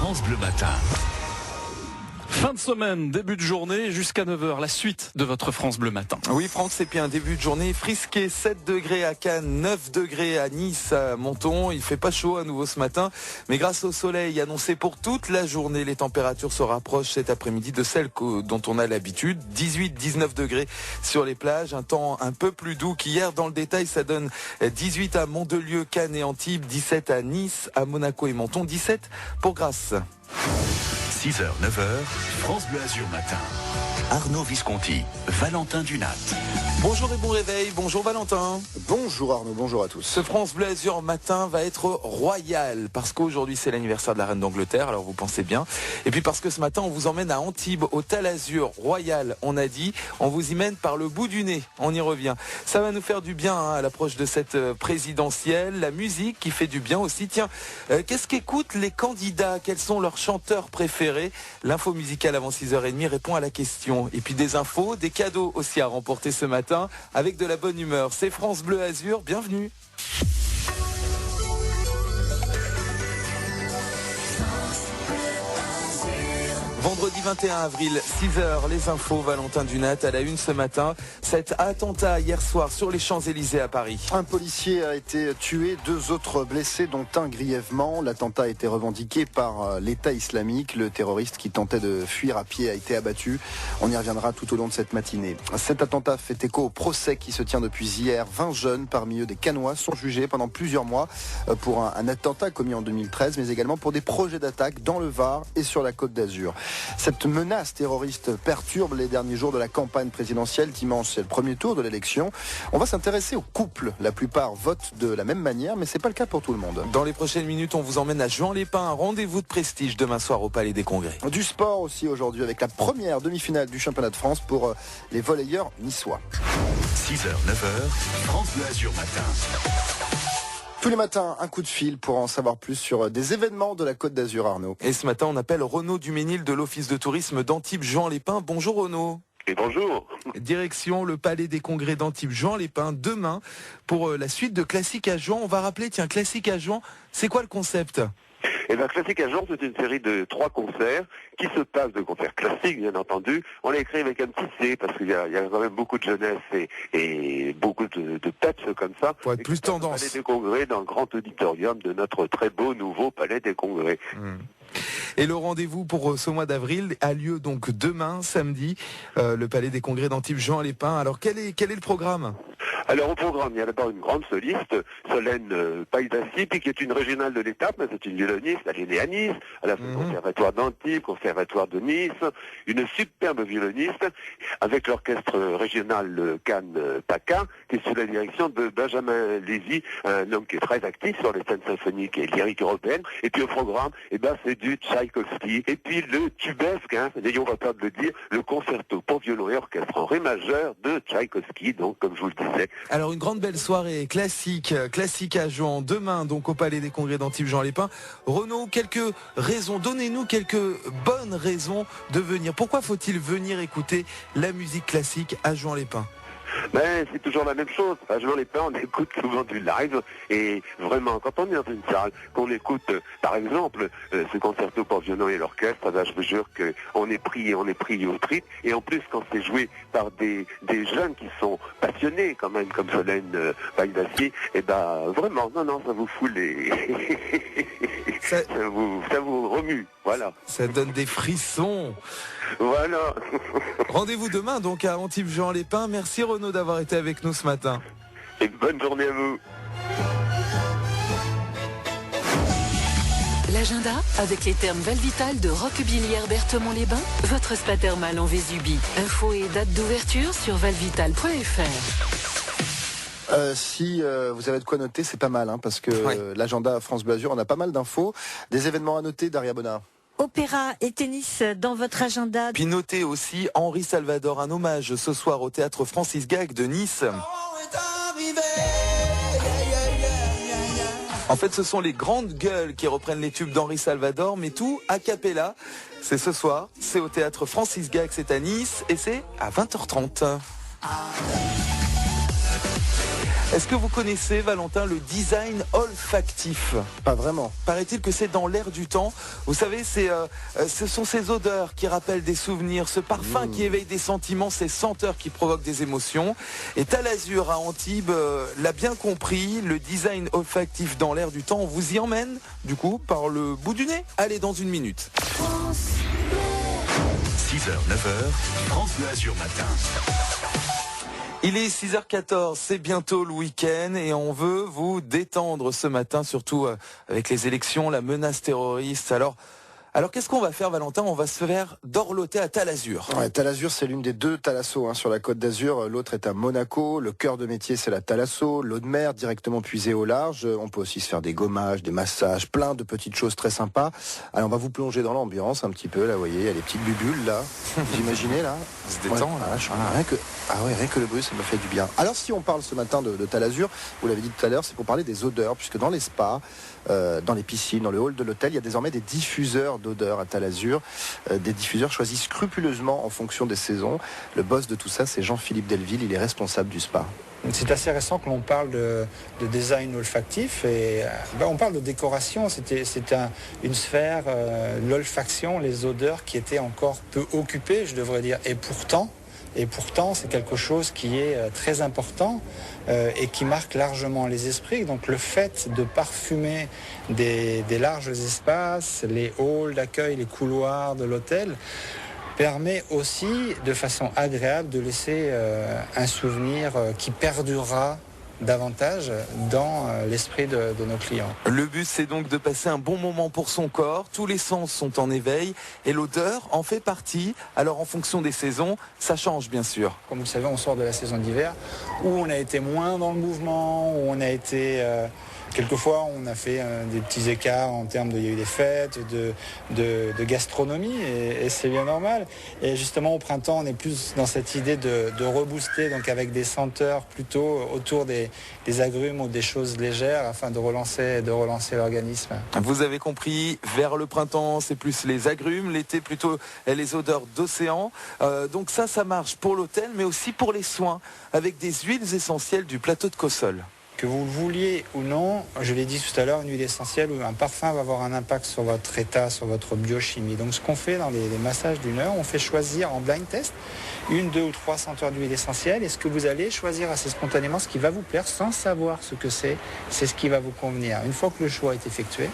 France Bleu Matin. Fin de semaine, début de journée, jusqu'à 9h, la suite de votre France Bleu Matin. Oui Franck, c'est bien un début de journée frisqué, 7 degrés à Cannes, 9 degrés à Nice, à Menton. Il fait pas chaud à nouveau ce matin, mais grâce au soleil annoncé pour toute la journée, les températures se rapprochent cet après-midi de celles dont on a l'habitude. 18-19 degrés sur les plages, un temps un peu plus doux qu'hier. Dans le détail, ça donne 18 à Mandelieu, Cannes et Antibes, 17 à Nice, à Monaco et Menton, 17 pour Grasse. 6h, 9h, France Bleu Azur Matin. Arnaud Visconti, Valentin Dunat. Bonjour et bon réveil, bonjour Valentin. Bonjour Arnaud, bonjour à tous. Ce France Bleu Azur Matin va être royal parce qu'aujourd'hui c'est l'anniversaire de la Reine d'Angleterre, alors vous pensez bien. Et puis parce que ce matin on vous emmène à Antibes, au Talazur Royal, on a dit. On vous y mène par le bout du nez, on y revient. Ça va nous faire du bien à l'approche de cette présidentielle. La musique qui fait du bien aussi. Tiens, qu'est-ce qu'écoutent les candidats? Quels sont leurs chanteurs préférés? L'info musicale avant 6h30 répond à la question. Et puis des infos, des cadeaux aussi à remporter ce matin avec de la bonne humeur. C'est France Bleu Azur, bienvenue. Vendredi 21 avril, 6h, les infos, Valentin Dunat à la une ce matin. Cet attentat hier soir sur les Champs-Élysées à Paris. Un policier a été tué, 2 autres blessés, dont un grièvement. L'attentat a été revendiqué par l'État islamique. Le terroriste qui tentait de fuir à pied a été abattu. On y reviendra tout au long de cette matinée. Cet attentat fait écho au procès qui se tient depuis hier. 20 jeunes, parmi eux des Cannois, sont jugés pendant plusieurs mois pour un attentat commis en 2013, mais également pour des projets d'attaque dans le Var et sur la Côte d'Azur. Cette menace terroriste perturbe les derniers jours de la campagne présidentielle. Dimanche, c'est le premier tour de l'élection. On va s'intéresser aux couples. La plupart votent de la même manière, mais c'est pas le cas pour tout le monde. Dans les prochaines minutes, on vous emmène à Juan-les-Pins, un rendez-vous de prestige demain soir au Palais des Congrès. Du sport aussi aujourd'hui avec la première demi-finale du championnat de France pour les volleyeurs niçois. 6h, 9h, France Bleu Azur Matin. Tous les matins, un coup de fil pour en savoir plus sur des événements de la Côte d'Azur, Arnaud. Et ce matin, on appelle Renaud Duménil de l'Office de tourisme d'Antibes Juan-les-Pins. Bonjour Renaud. Et bonjour. Direction le Palais des Congrès d'Antibes Juan-les-Pins demain pour la suite de Classique à Juan. On va rappeler, tiens, Classique à Juan, c'est quoi le concept ? Et bien, Classique à Juan, c'est une série de 3 concerts qui se passent de concerts classiques, bien entendu. On l'a écrit avec un petit C parce qu'il y a quand même beaucoup de jeunesse et beaucoup de peps comme ça. Pour être plus tendance. Palais des Congrès dans le grand auditorium de notre très beau nouveau Palais des Congrès. Et le rendez-vous pour ce mois d'avril a lieu donc demain, samedi, le Palais des Congrès d'Antibes Juan-les-Pins. Alors quel est le programme ? Alors au programme, il y a d'abord une grande soliste, Solène Païdassi, qui est une régionale de l'Étape, mais c'est une violoniste, elle est née à Nice, elle a fait le conservatoire d'Antibes, conservatoire de Nice, une superbe violoniste, avec l'orchestre régional Cannes-PACA, qui est sous la direction de Benjamin Lévy, un homme qui est très actif sur les scènes symphoniques et lyriques européennes. Et puis au programme, c'est du Tchaïkovski. Et puis le tubesque, n'ayons pas peur de le dire, le concerto pour violon et orchestre en ré majeur de Tchaïkovski, donc comme je vous le disais. Alors une grande belle soirée classique à Juan, demain donc au Palais des Congrès d'Antibes Juan-les-Pins. Renaud, quelques raisons, donnez-nous quelques bonnes raisons de venir. Pourquoi faut-il venir écouter la musique classique à Juan-les-Pins ? Mais c'est toujours la même chose. À Juan-les-Pins, on écoute souvent du live et vraiment, quand on est dans une salle, qu'on écoute, par exemple, ce concerto pour violon et l'orchestre, je vous jure qu'on est pris au trip. Et en plus, quand c'est joué par des jeunes qui sont passionnés quand même, comme Solène Païdassi, vraiment, non, ça vous fout les... ça vous remue, voilà. Ça donne des frissons. Voilà. Rendez-vous demain donc à Antibes Juan-les-Pins. Merci Renaud d'avoir été avec nous ce matin. Et bonne journée à vous. L'agenda avec les thermes Valvital de Roquebillière Berthemont-les-Bains, votre spa thermal en Vésubie. Infos et date d'ouverture sur valvital.fr. Si vous avez de quoi noter, c'est pas mal, parce que l'agenda France Bleu Azur, on a pas mal d'infos. Des événements à noter, Daria Bonnard. Opéra et tennis dans votre agenda. Puis notez aussi Henri Salvador, un hommage ce soir au théâtre Francis Gag de Nice. En fait, ce sont les grandes gueules qui reprennent les tubes d'Henri Salvador, mais tout a cappella. C'est ce soir, c'est au théâtre Francis Gag, c'est à Nice, et c'est à 20h30. Est-ce que vous connaissez, Valentin, le design olfactif? Pas vraiment. Paraît-il que c'est dans l'air du temps. Vous savez, ce sont ces odeurs qui rappellent des souvenirs, ce parfum qui éveille des sentiments, ces senteurs qui provoquent des émotions. Et Talazur à Antibes l'a bien compris, le design olfactif dans l'air du temps, on vous y emmène, du coup, par le bout du nez. Allez, dans une minute. 6h, 9h, France Bleu Azur Matin. Il est 6h14, c'est bientôt le week-end et on veut vous détendre ce matin, surtout avec les élections, la menace terroriste. Alors qu'est-ce qu'on va faire, Valentin? On va se faire dorloter à Talazur. Ouais, Talazur, c'est l'une des deux thalassos sur la Côte d'Azur. L'autre est à Monaco. Le cœur de métier, c'est la thalasso, l'eau de mer directement puisée au large. On peut aussi se faire des gommages, des massages, plein de petites choses très sympas. Alors on va vous plonger dans l'ambiance un petit peu. Là, vous voyez, il y a les petites bubules là. Vous imaginez là? On se détend. Rien que le bruit, ça me fait du bien. Alors si on parle ce matin de Talazur, vous l'avez dit tout à l'heure, c'est pour parler des odeurs, puisque dans les spas, dans les piscines, dans le hall de l'hôtel, il y a désormais des diffuseurs d'odeurs à Talazur, des diffuseurs choisis scrupuleusement en fonction des saisons. Le boss de tout ça, c'est Jean-Philippe Delville, il est responsable du spa. C'est assez récent que l'on parle de design olfactif et on parle de décoration. C'était une sphère, l'olfaction, les odeurs qui étaient encore peu occupées, je devrais dire. Et pourtant, c'est quelque chose qui est très important et qui marque largement les esprits. Donc le fait de parfumer des larges espaces, les halls d'accueil, les couloirs de l'hôtel, permet aussi de façon agréable de laisser un souvenir qui perdurera davantage dans l'esprit de nos clients. Le but, c'est donc de passer un bon moment pour son corps. Tous les sens sont en éveil et l'odeur en fait partie. Alors en fonction des saisons, ça change bien sûr. Comme vous le savez, on sort de la saison d'hiver où on a été moins dans le mouvement, où on a été... Quelquefois, on a fait des petits écarts en termes il y a eu des fêtes, de gastronomie, et c'est bien normal. Et justement, au printemps, on est plus dans cette idée de rebooster, donc avec des senteurs plutôt autour des agrumes ou des choses légères, afin de relancer l'organisme. Vous avez compris, vers le printemps, c'est plus les agrumes, l'été plutôt les odeurs d'océan. Donc ça marche pour l'hôtel, mais aussi pour les soins, avec des huiles essentielles du plateau de Cossol. Que vous le vouliez ou non, je l'ai dit tout à l'heure, une huile essentielle ou un parfum va avoir un impact sur votre état, sur votre biochimie. Donc ce qu'on fait dans les massages d'une heure, on fait choisir en blind test 1, 2 ou 3 senteurs d'huile essentielle. Et ce que vous allez choisir assez spontanément, ce qui va vous plaire sans savoir ce que c'est ce qui va vous convenir. Une fois que le choix est effectué,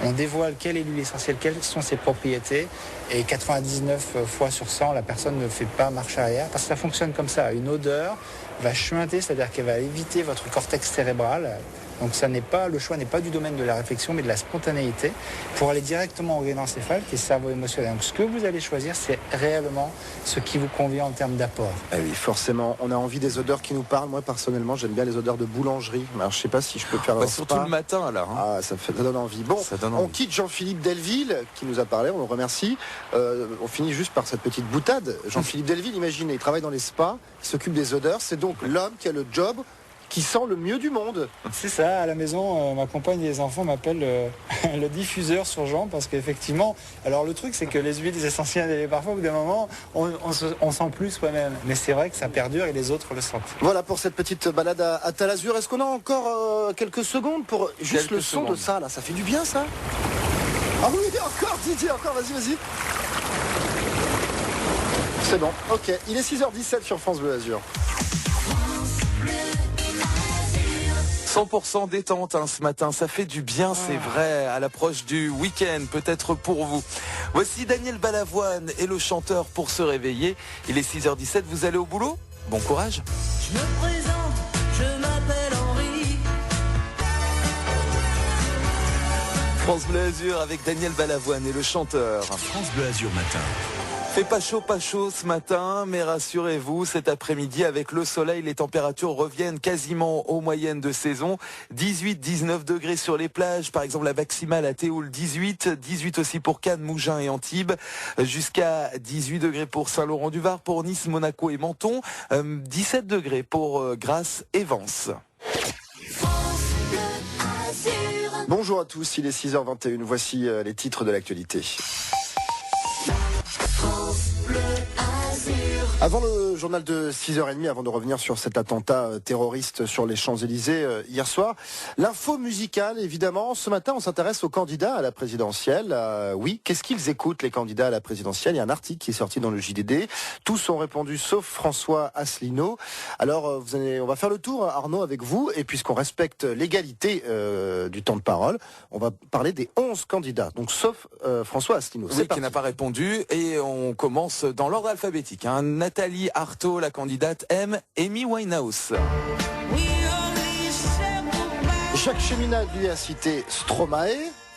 on dévoile quelle est l'huile essentielle, quelles sont ses propriétés. Et 99 fois sur 100, la personne ne fait pas marche arrière parce que ça fonctionne comme ça. Une odeur va chuinter, c'est-à-dire qu'elle va éviter votre cortex cérébral. Donc le choix n'est pas du domaine de la réflexion, mais de la spontanéité, pour aller directement au gland encéphale, qui est le cerveau émotionnel. Donc ce que vous allez choisir, c'est réellement ce qui vous convient en termes d'apport. Eh oui, forcément, on a envie des odeurs qui nous parlent. Moi, personnellement, j'aime bien les odeurs de boulangerie. Alors, je ne sais pas si je peux faire surtout le matin, là. Ah, ça donne envie. Bon, on quitte Jean-Philippe Delville, qui nous a parlé, on le remercie. On finit juste par cette petite boutade. Jean-Philippe Delville, imaginez, il travaille dans les spas, il s'occupe des odeurs. C'est donc l'homme qui a le job qui sent le mieux du monde. C'est ça, à la maison, ma compagne et les enfants m'appellent le diffuseur sur Jean, parce qu'effectivement, alors le truc c'est que les huiles essentielles et les parfums, au bout d'un moment, on sent plus soi-même. Mais c'est vrai que ça perdure et les autres le sentent. Voilà pour cette petite balade à Talazur. Est-ce qu'on a encore quelques secondes pour juste le son de ça là? Ça fait du bien ça? Ah oui, encore Didier, encore, vas-y. C'est bon, ok. Il est 6h17 sur France Bleu Azur. 100% détente ce matin, ça fait du bien, c'est vrai, à l'approche du week-end, peut-être pour vous. Voici Daniel Balavoine et le chanteur pour se réveiller. Il est 6h17, vous allez au boulot? Bon courage. Je me présente, je m'appelle Henri. France Bleu Azur avec Daniel Balavoine et le chanteur. France Bleu Azur Matin. Fait pas chaud ce matin, mais rassurez-vous, cet après-midi, avec le soleil, les températures reviennent quasiment aux moyennes de saison. 18-19 degrés sur les plages, par exemple la maximale à Théoul 18 aussi pour Cannes, Mougins et Antibes, jusqu'à 18 degrés pour Saint-Laurent-du-Var, pour Nice, Monaco et Menton, 17 degrés pour Grasse et Vence. Bonjour à tous, il est 6h21, voici les titres de l'actualité. France Bleu Azur. Avant le journal de 6h30, avant de revenir sur cet attentat terroriste sur les Champs-Élysées hier soir, l'info musicale, évidemment. Ce matin, on s'intéresse aux candidats à la présidentielle. Oui, qu'est-ce qu'ils écoutent, les candidats à la présidentielle? Il y a un article qui est sorti dans le JDD. Tous ont répondu, sauf François Asselineau. Alors, on va faire le tour, Arnaud, avec vous. Et puisqu'on respecte l'égalité du temps de parole, on va parler des 11 candidats. Donc, sauf François Asselineau. Oui, qui n'a pas répondu. Et on commence dans l'ordre alphabétique. Nathalie Arthaud, la candidate, aime Amy Winehouse. Jacques Cheminade, lui, a cité Stromae.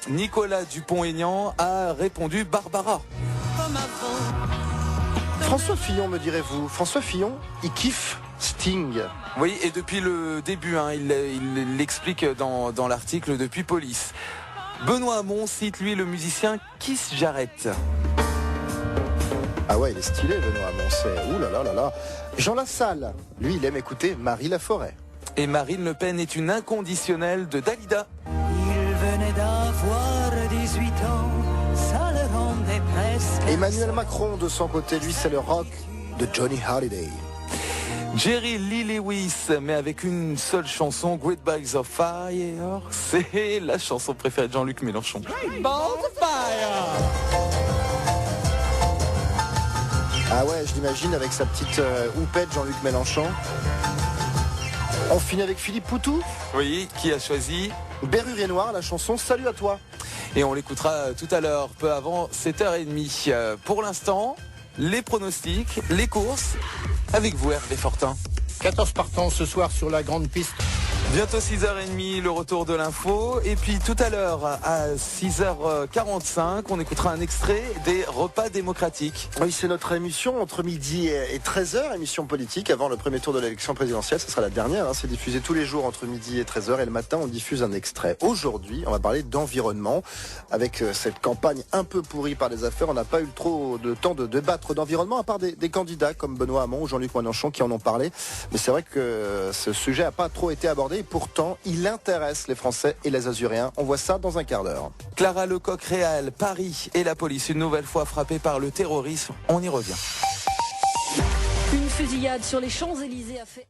Nicolas Dupont-Aignan a répondu Barbara. François Fillon, me direz-vous. François Fillon, il kiffe Sting. Oui, et depuis le début, il l'explique dans l'article depuis Police. Benoît Hamon cite, lui, le musicien Keith Jarrett. Ah ouais, il est stylé, Benoît Hamon, c'est... Ouh là là là là. Jean Lassalle, lui, il aime écouter Marie Laforêt. Et Marine Le Pen est une inconditionnelle de Dalida. Il venait d'avoir 18 ans, ça le rendait presque... Emmanuel Macron, de son côté, lui, c'est le rock de Johnny Hallyday. Jerry Lee Lewis, mais avec une seule chanson, Great Balls of Fire. C'est la chanson préférée de Jean-Luc Mélenchon. Great Balls of Fire. Ah ouais, je l'imagine avec sa petite houppette, Jean-Luc Mélenchon. On finit avec Philippe Poutou. Oui, qui a choisi Berrurier Noir, la chanson Salut à toi. Et on l'écoutera tout à l'heure, peu avant 7h30. Pour l'instant, les pronostics, les courses, avec vous Hervé Fortin. 14 partants ce soir sur la grande piste. Bientôt 6h30, le retour de l'info. Et puis tout à l'heure, à 6h45, on écoutera un extrait des repas démocratiques. Oui, c'est notre émission entre midi et 13h, émission politique avant le premier tour de l'élection présidentielle. Ce sera la dernière, c'est diffusé tous les jours entre midi et 13h. Et le matin, on diffuse un extrait. Aujourd'hui, on va parler d'environnement. Avec cette campagne un peu pourrie par les affaires, on n'a pas eu trop de temps de débattre d'environnement, à part des candidats comme Benoît Hamon ou Jean-Luc Mélenchon qui en ont parlé. Mais c'est vrai que ce sujet n'a pas trop été abordé. Et pourtant, il intéresse les Français et les Azuréens. On voit ça dans un quart d'heure. Clara Lecoq-Réal, Paris et la police une nouvelle fois frappée par le terrorisme. On y revient. Une fusillade sur les Champs-Élysées a fait...